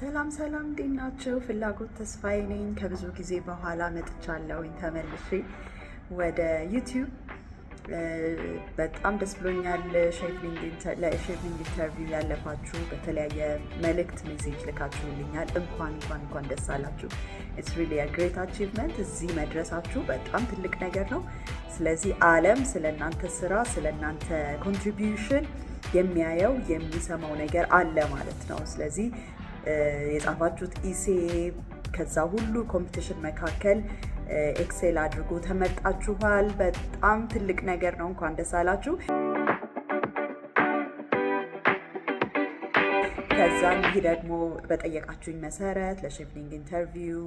ሰላም ሰላም፣ እንዴት ናችሁ? ፍላጎት ተስፋዬ ነኝ። ከብዙ ጊዜ በኋላ መጥቻለሁኝ ተመልሼ ወደ ዩቲዩብ። በጣም ደስ ብሎኛል። ለሼፍሊንግ ኢንተርቪው ያለፋችሁ በተለያየ መልእክት ሜሴጅ ልካችሁልኛል። እንኳን ደስ አላችሁ። ኢትስ ሪሊ አ ግሬት አቺቭመንት። እዚህ መድረሳችሁ በጣም ትልቅ ነገር ነው። ስለዚህ ዓለም ስለ እናንተ ስራ፣ ስለ እናንተ ኮንትሪቢዩሽን የሚያየው የሚሰማው ነገር አለ ማለት ነው። ስለዚህ የጻፋችሁት ኢሴ ከዛ ሁሉ ኮምፒቲሽን መካከል ኤክሴል አድርጎ ተመርጣችኋል። በጣም ትልቅ ነገር ነው። እንኳን ደስ አላችሁ። ከዛ ይህ ደግሞ በጠየቃችሁኝ መሰረት ለሼፍሊንግ ኢንተርቪው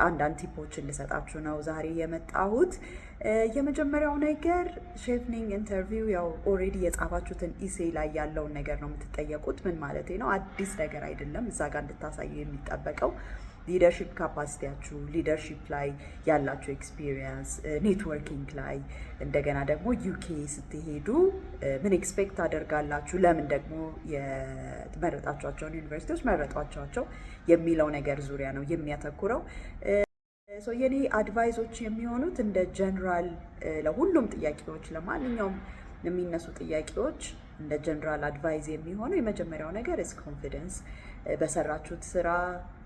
አንዳንድ ቲፖችን ልሰጣችሁ ነው ዛሬ የመጣሁት። የመጀመሪያው ነገር ሼፍሊንግ ኢንተርቪው ያው ኦልሬዲ የጻፋችሁትን ኢሴ ላይ ያለውን ነገር ነው የምትጠየቁት። ምን ማለት ነው? አዲስ ነገር አይደለም እዛ ጋር እንድታሳዩ የሚጠበቀው ሊደርሺፕ ካፓሲቲያችሁ፣ ሊደርሺፕ ላይ ያላችሁ ኤክስፒሪየንስ፣ ኔትወርኪንግ ላይ እንደገና ደግሞ ዩኬ ስትሄዱ ምን ኤክስፔክት አደርጋላችሁ፣ ለምን ደግሞ የመረጣችኋቸውን ዩኒቨርሲቲዎች መረጧቸው የሚለው ነገር ዙሪያ ነው የሚያተኩረው። የኔ አድቫይዞች የሚሆኑት እንደ ጀነራል ለሁሉም ጥያቄዎች፣ ለማንኛውም የሚነሱ ጥያቄዎች እንደ ጀነራል አድቫይዝ የሚሆነው የመጀመሪያው ነገር ኢስ ኮንፊደንስ። በሰራችሁት ስራ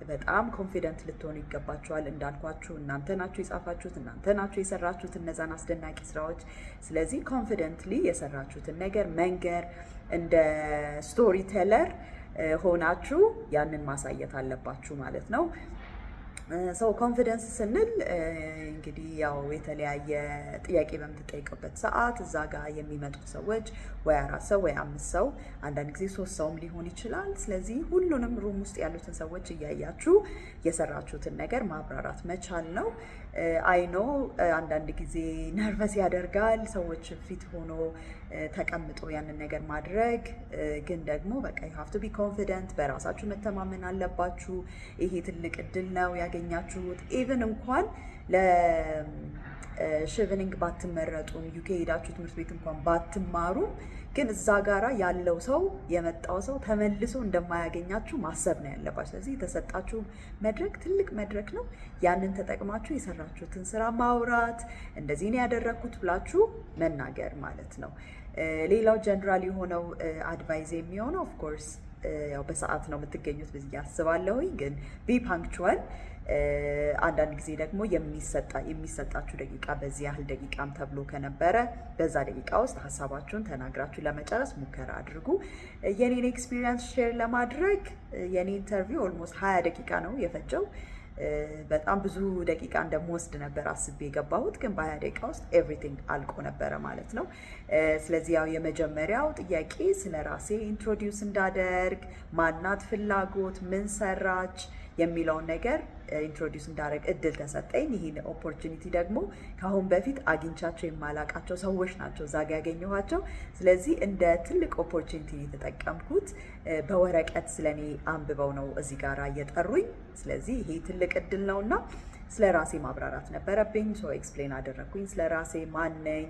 በጣም ኮንፊደንት ልትሆኑ ይገባችኋል። እንዳልኳችሁ እናንተ ናችሁ የጻፋችሁት፣ እናንተ ናችሁ የሰራችሁት እነዛን አስደናቂ ስራዎች። ስለዚህ ኮንፊደንትሊ የሰራችሁትን ነገር መንገር፣ እንደ ስቶሪ ቴለር ሆናችሁ ያንን ማሳየት አለባችሁ ማለት ነው። ሰው ኮንፊደንስ ስንል እንግዲህ ያው የተለያየ ጥያቄ በምትጠይቅበት ሰዓት እዛ ጋር የሚመጡት ሰዎች ወይ 4 ሰው ወይ 5 ሰው አንዳንድ ጊዜ 3 ሰውም ሊሆን ይችላል። ስለዚህ ሁሉንም ሩም ውስጥ ያሉትን ሰዎች እያያችሁ የሰራችሁትን ነገር ማብራራት መቻል ነው። አይኖ አንዳንድ ጊዜ ነርቨስ ያደርጋል ሰዎች ፊት ሆኖ ተቀምጦ ያንን ነገር ማድረግ። ግን ደግሞ በቃ you have to be confident፣ በራሳችሁ መተማመን አለባችሁ። ይሄ ትልቅ እድል ነው ያገኛችሁት። ኢቭን እንኳን ለሼፍሊንግ ባትመረጡም ዩኬ ሄዳችሁ ትምህርት ቤት እንኳን ባትማሩም ግን እዛ ጋራ ያለው ሰው የመጣው ሰው ተመልሶ እንደማያገኛችሁ ማሰብ ነው ያለባችሁ። ስለዚህ የተሰጣችሁ መድረክ ትልቅ መድረክ ነው። ያንን ተጠቅማችሁ የሰራችሁትን ስራ ማውራት፣ እንደዚህ ነው ያደረኩት ብላችሁ መናገር ማለት ነው። ሌላው ጀነራል የሆነው አድቫይዝ የሚሆነው ኦፍ ኮርስ ያው በሰዓት ነው የምትገኙት ብዬ አስባለሁኝ። ግን ቢ ፓንክቹዋል። አንዳንድ ጊዜ ደግሞ የሚሰጣችሁ ደቂቃ በዚህ ያህል ደቂቃም ተብሎ ከነበረ በዛ ደቂቃ ውስጥ ሀሳባችሁን ተናግራችሁ ለመጨረስ ሙከራ አድርጉ። የኔን ኤክስፒሪየንስ ሼር ለማድረግ የኔ ኢንተርቪው ኦልሞስት 20 ደቂቃ ነው የፈጀው። በጣም ብዙ ደቂቃ እንደምወስድ ነበር አስቤ የገባሁት፣ ግን በ20 ደቂቃ ውስጥ ኤቭሪቲንግ አልቆ ነበረ ማለት ነው። ስለዚህ ያው የመጀመሪያው ጥያቄ ስለ ራሴ ኢንትሮዲውስ እንዳደርግ፣ ማናት ፍላጎት፣ ምን ሰራች የሚለውን ነገር ኢንትሮዲውስ እንዳደረግ እድል ተሰጠኝ። ይህን ኦፖርቹኒቲ ደግሞ ከአሁን በፊት አግኝቻቸው የማላቃቸው ሰዎች ናቸው እዛ ጋ ያገኘኋቸው። ስለዚህ እንደ ትልቅ ኦፖርቹኒቲ የተጠቀምኩት። በወረቀት ስለኔ አንብበው ነው እዚህ ጋር እየጠሩኝ። ስለዚህ ይሄ ትልቅ እድል ነውና ስለ ራሴ ማብራራት ነበረብኝ። ኤክስፕሌን አደረግኩኝ ስለ ራሴ፣ ማነኝ፣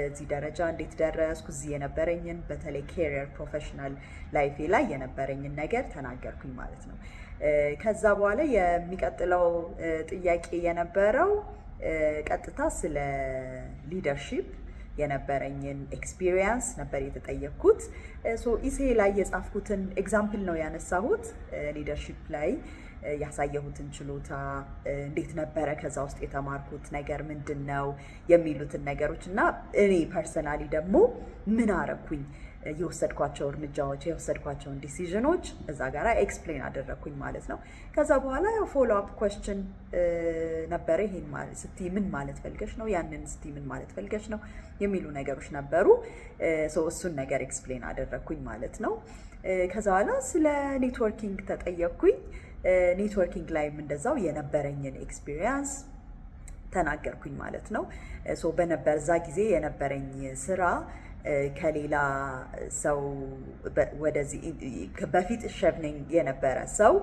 እዚህ ደረጃ እንዴት ደረስኩ፣ እዚህ የነበረኝን በተለይ ኬሪየር ፕሮፌሽናል ላይፌ ላይ የነበረኝን ነገር ተናገርኩኝ ማለት ነው። ከዛ በኋላ የሚቀጥለው ጥያቄ የነበረው ቀጥታ ስለ ሊደርሺፕ የነበረኝን ኤክስፒሪየንስ ነበር የተጠየቅኩት። ኢሴ ላይ የጻፍኩትን ኤግዛምፕል ነው ያነሳሁት። ሊደርሺፕ ላይ ያሳየሁትን ችሎታ እንዴት ነበረ፣ ከዛ ውስጥ የተማርኩት ነገር ምንድን ነው የሚሉትን ነገሮች እና እኔ ፐርሰናሊ ደግሞ ምን አረኩኝ፣ የወሰድኳቸው እርምጃዎች፣ የወሰድኳቸውን ዲሲዥኖች እዛ ጋር ኤክስፕሌን አደረግኩኝ ማለት ነው። ከዛ በኋላ ያው ፎሎ አፕ ኩዌስችን ነበረ። ይሄን ማለት ስቲ ምን ማለት ፈልገሽ ነው፣ ያንን ስቲ ምን ማለት ፈልገሽ ነው የሚሉ ነገሮች ነበሩ። እሱን ነገር ኤክስፕሌን አደረግኩኝ ማለት ነው። ከዛ በኋላ ስለ ኔትወርኪንግ ተጠየቅኩኝ። ኔትወርኪንግ ላይም እንደዛው የነበረኝን ኤክስፒሪየንስ ተናገርኩኝ ማለት ነው። በነበር እዛ ጊዜ የነበረኝ ስራ ከሌላ ሰው ወደዚህ በፊት ሼፍሊንግ የነበረ ሰው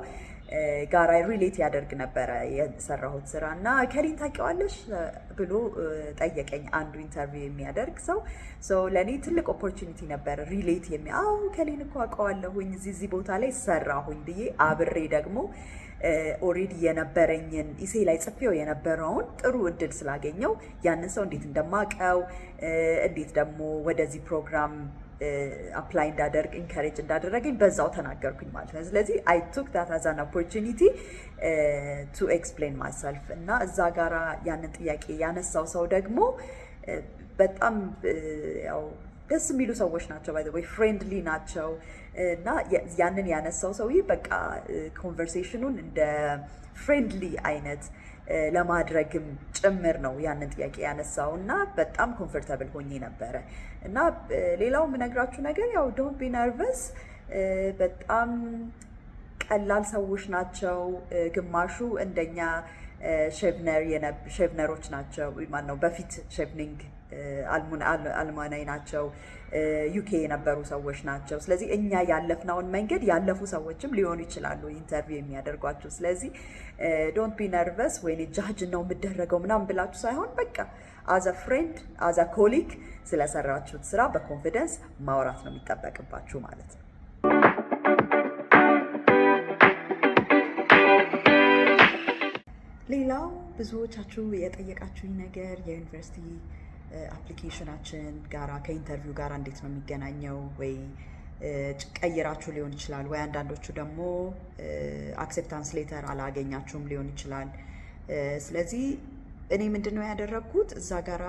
ጋራ ሪሌት ያደርግ ነበረ የሰራሁት ስራ እና ከሊን ታውቂዋለሽ ብሎ ጠየቀኝ አንዱ ኢንተርቪው የሚያደርግ ሰው ለእኔ ትልቅ ኦፖርቹኒቲ ነበረ ሪሌት ከሊን እኮ አውቀዋለሁኝ እዚህ ቦታ ላይ ሰራሁኝ ብዬ አብሬ ደግሞ ኦሬዲ የነበረኝን ኢሴ ላይ ጽፌው የነበረውን ጥሩ እድል ስላገኘው ያንን ሰው እንዴት እንደማቀው እንዴት ደግሞ ወደዚህ ፕሮግራም አፕላይ እንዳደርግ ኢንካሬጅ እንዳደረገኝ በዛው ተናገርኩኝ ማለት ነው። ስለዚህ አይ ቱክ ዳት አዝ አን ኦፖርቹኒቲ ቱ ኤክስፕሌን ማይሰልፍ እና እዛ ጋራ ያንን ጥያቄ ያነሳው ሰው ደግሞ በጣም ያው ደስ የሚሉ ሰዎች ናቸው፣ ባይ ዘ ወይ ፍሬንድሊ ናቸው እና ያንን ያነሳው ሰውዬ በቃ ኮንቨርሴሽኑን እንደ ፍሬንድሊ አይነት ለማድረግም ጭምር ነው ያንን ጥያቄ ያነሳው እና በጣም ኮምፎርታብል ሆኜ ነበረ። እና ሌላው የምነግራችሁ ነገር ያው ዶንት ቢ ነርቨስ፣ በጣም ቀላል ሰዎች ናቸው። ግማሹ እንደኛ ሼቭነሮች ናቸው፣ ማነው በፊት ሼቭኒንግ አልማናይ ናቸው፣ ዩኬ የነበሩ ሰዎች ናቸው። ስለዚህ እኛ ያለፍነውን መንገድ ያለፉ ሰዎችም ሊሆኑ ይችላሉ ኢንተርቪው የሚያደርጓቸው። ስለዚህ ዶንት ቢ ነርቨስ ወይ ጃጅ ነው የምደረገው ምናምን ብላችሁ ሳይሆን በቃ አዘ ፍሬንድ አዘ ኮሊግ ስለሰራችሁት ስራ በኮንፊደንስ ማውራት ነው የሚጠበቅባችሁ ማለት ነው። ሌላው ብዙዎቻችሁ የጠየቃችሁኝ ነገር የዩኒቨርሲቲ አፕሊኬሽናችን ጋራ ከኢንተርቪው ጋር እንዴት ነው የሚገናኘው፣ ወይ ቀይራችሁ ሊሆን ይችላል፣ ወይ አንዳንዶቹ ደግሞ አክሴፕታንስ ሌተር አላገኛችሁም ሊሆን ይችላል። ስለዚህ እኔ ምንድነው ያደረግኩት እዛ ጋራ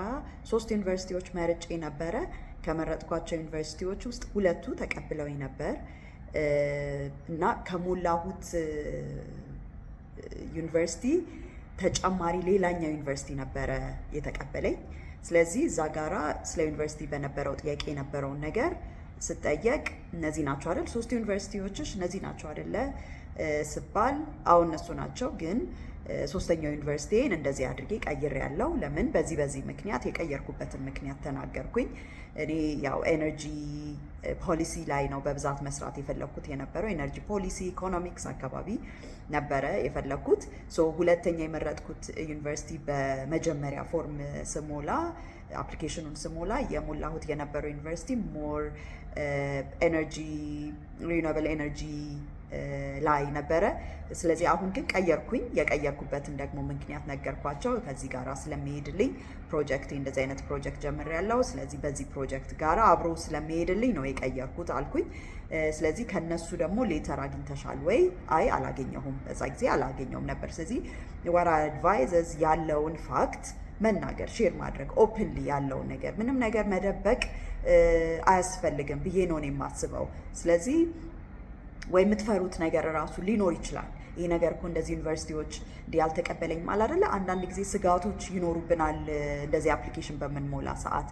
3 ዩኒቨርሲቲዎች መርጬ ነበረ። ከመረጥኳቸው ዩኒቨርሲቲዎች ውስጥ 2ቱ ተቀብለው ነበር እና ከሞላሁት ዩኒቨርሲቲ ተጨማሪ ሌላኛው ዩኒቨርሲቲ ነበረ የተቀበለኝ። ስለዚህ እዛ ጋራ ስለ ዩኒቨርሲቲ በነበረው ጥያቄ የነበረውን ነገር ስጠየቅ እነዚህ ናቸው አይደል 3 ዩኒቨርሲቲዎችሽ እነዚህ ናቸው አይደለ ስባል አዎ እነሱ ናቸው፣ ግን 3ኛው ዩኒቨርሲቲን እንደዚህ አድርጌ ቀይሬያለሁ። ለምን በዚህ ምክንያት የቀየርኩበትን ምክንያት ተናገርኩኝ። እኔ ያው ኤነርጂ ፖሊሲ ላይ ነው በብዛት መስራት የፈለኩት የነበረው። ኤነርጂ ፖሊሲ ኢኮኖሚክስ አካባቢ ነበረ የፈለኩት። ሁለተኛ የመረጥኩት ዩኒቨርሲቲ በመጀመሪያ ፎርም ስሞላ አፕሊኬሽኑን ስሞላ የሞላሁት የነበረው ዩኒቨርሲቲ ሞር ኤነርጂ ሪኒውዌብል ኤነርጂ ላይ ነበረ። ስለዚህ አሁን ግን ቀየርኩኝ። የቀየርኩበትን ደግሞ ምክንያት ነገርኳቸው። ከዚህ ጋር ስለሚሄድልኝ ፕሮጀክት እንደዚህ አይነት ፕሮጀክት ጀምሬያለሁ፣ ስለዚህ በዚህ ፕሮጀክት ጋር አብሮ ስለሚሄድልኝ ነው የቀየርኩት አልኩኝ። ስለዚህ ከነሱ ደግሞ ሌተር አግኝተሻል ወይ? አይ አላገኘሁም፣ በዛ ጊዜ አላገኘሁም ነበር። ስለዚህ ወራ አድቫይዘዝ ያለውን ፋክት መናገር፣ ሼር ማድረግ፣ ኦፕንሊ ያለውን ነገር ምንም ነገር መደበቅ አያስፈልግም ብዬ ነው የማስበው። ስለዚህ ወይ የምትፈሩት ነገር ራሱ ሊኖር ይችላል። ይሄ ነገር እኮ እንደዚህ ዩኒቨርሲቲዎች እንዲህ ያልተቀበለኝም አይደለ፣ አንዳንድ ጊዜ ስጋቶች ይኖሩብናል እንደዚህ አፕሊኬሽን በምንሞላ ሰዓት።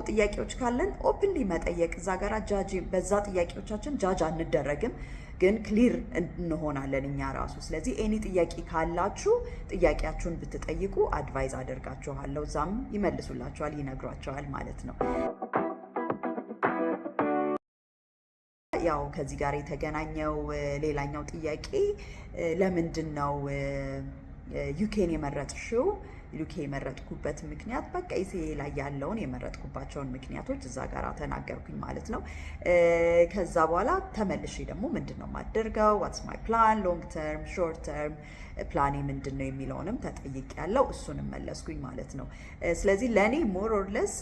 ጥያቄዎች ካለን ኦፕንሊ መጠየቅ፣ እዛ ጋር ጃጅ በዛ ጥያቄዎቻችን ጃጅ አንደረግም፣ ግን ክሊር እንሆናለን እኛ ራሱ። ስለዚህ ኤኒ ጥያቄ ካላችሁ ጥያቄያችሁን ብትጠይቁ አድቫይዝ አደርጋችኋለሁ። እዛም ይመልሱላችኋል፣ ይነግሯችኋል ማለት ነው። ያው ከዚህ ጋር የተገናኘው ሌላኛው ጥያቄ ለምንድን ነው ዩኬን የመረጥሽው? ዩኬ የመረጥኩበት ምክንያት በቃ ኢሴ ላይ ያለውን የመረጥኩባቸውን ምክንያቶች እዛ ጋር ተናገርኩኝ ማለት ነው። ከዛ በኋላ ተመልሼ ደግሞ ምንድን ነው የማደርገው፣ ዋትስ ማይ ፕላን ሎንግ ተርም ሾርት ተርም ፕላኔ ምንድን ነው የሚለውንም ተጠይቅ ያለው እሱንም መለስኩኝ ማለት ነው። ስለዚህ ለእኔ ሞር ኦር ለስ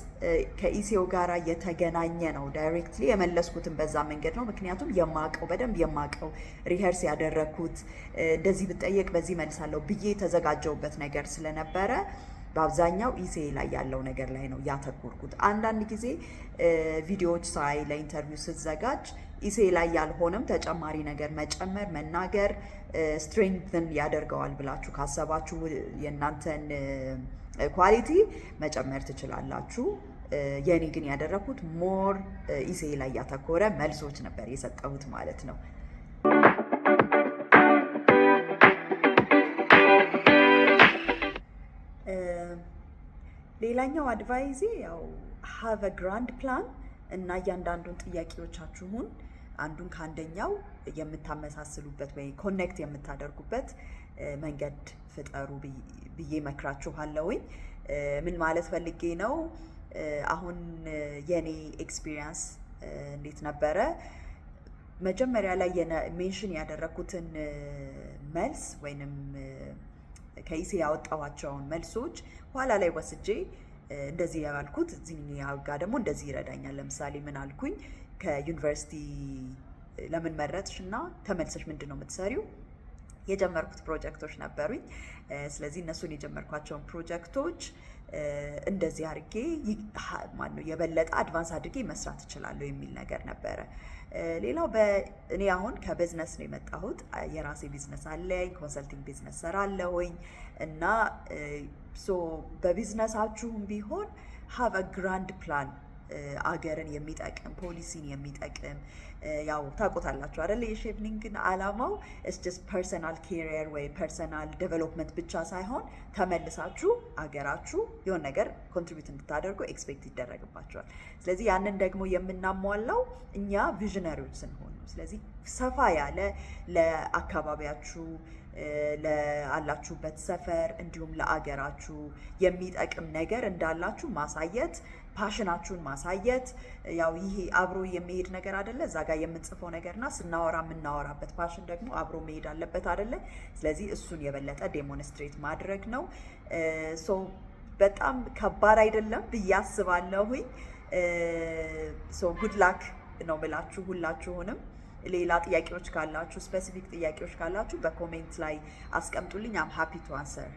ከኢሴው ጋር የተገናኘ ነው። ዳይሬክትሊ የመለስኩትን በዛ መንገድ ነው። ምክንያቱም በደንብ የማቀው ሪሄርስ ያደረግኩት እንደዚህ ብጠየቅ በዚህ መልሳለሁ ብዬ የተዘጋጀውበት ነገር ስለነበረ በአብዛኛው ኢሴ ላይ ያለው ነገር ላይ ነው ያተኮርኩት። አንዳንድ ጊዜ ቪዲዮዎች ሳይ ለኢንተርቪው ስትዘጋጅ ኢሴ ላይ ያልሆነም ተጨማሪ ነገር መጨመር መናገር ስትሬንግዝን ያደርገዋል ብላችሁ ካሰባችሁ የእናንተን ኳሊቲ መጨመር ትችላላችሁ። የኔ ግን ያደረኩት ሞር ኢሴ ላይ ያተኮረ መልሶች ነበር የሰጠሁት ማለት ነው። ሌላኛው አድቫይዜ ያው ሃቭ አ ግራንድ ፕላን እና እያንዳንዱን ጥያቄዎቻችሁን አንዱን ከአንደኛው የምታመሳስሉበት ወይ ኮኔክት የምታደርጉበት መንገድ ፍጠሩ ብዬ መክራችኋለሁኝ። ምን ማለት ፈልጌ ነው? አሁን የኔ ኤክስፒሪየንስ እንዴት ነበረ? መጀመሪያ ላይ ሜንሽን ያደረኩትን መልስ ወይንም ከኢሴ ያወጣኋቸውን መልሶች ኋላ ላይ ወስጄ እንደዚህ ያልኩት እዚህኛው ጋር ደግሞ እንደዚህ ይረዳኛል። ለምሳሌ ምን አልኩኝ? ከዩኒቨርሲቲ ለምን መረጥሽ እና ተመልሰሽ ምንድን ነው የምትሰሪው? የጀመርኩት ፕሮጀክቶች ነበሩኝ። ስለዚህ እነሱን የጀመርኳቸውን ፕሮጀክቶች እንደዚህ አድርጌ ማነው የበለጠ አድቫንስ አድርጌ መስራት እችላለሁ የሚል ነገር ነበረ። ሌላው እኔ አሁን ከቢዝነስ ነው የመጣሁት። የራሴ ቢዝነስ አለኝ፣ ኮንሰልቲንግ ቢዝነስ ሰራለሁኝ እና በቢዝነሳችሁም ቢሆን ሃቭ አ ግራንድ ፕላን፣ አገርን የሚጠቅም ፖሊሲን የሚጠቅም ያው ታውቁታላችሁ አይደል? የሼፕኒንግን አላማው ጀስት ፐርሰናል ኬሪየር ወይ ፐርሰናል ዴቨሎፕመንት ብቻ ሳይሆን ተመልሳችሁ አገራችሁ የሆነ ነገር ኮንትሪቢዩት እንድታደርጉ ኤክስፔክት ይደረግባቸዋል። ስለዚህ ያንን ደግሞ የምናሟላው እኛ ቪዥነሪዎች ስንሆን ነው። ስለዚህ ሰፋ ያለ ለአካባቢያችሁ ለአላችሁበት ሰፈር እንዲሁም ለአገራችሁ የሚጠቅም ነገር እንዳላችሁ ማሳየት፣ ፓሽናችሁን ማሳየት። ያው ይሄ አብሮ የሚሄድ ነገር አይደለ? እዛ ጋር የምንጽፈው ነገርና ስናወራ የምናወራበት ፓሽን ደግሞ አብሮ መሄድ አለበት አይደለ? ስለዚህ እሱን የበለጠ ዴሞንስትሬት ማድረግ ነው። በጣም ከባድ አይደለም ብዬ አስባለሁኝ። ጉድ ላክ ነው ብላችሁ ሁላችሁንም። ሌላ ጥያቄዎች ካላችሁ ስፔሲፊክ ጥያቄዎች ካላችሁ በኮሜንት ላይ አስቀምጡልኝ። አም ሃፒ ቱ አንሰር።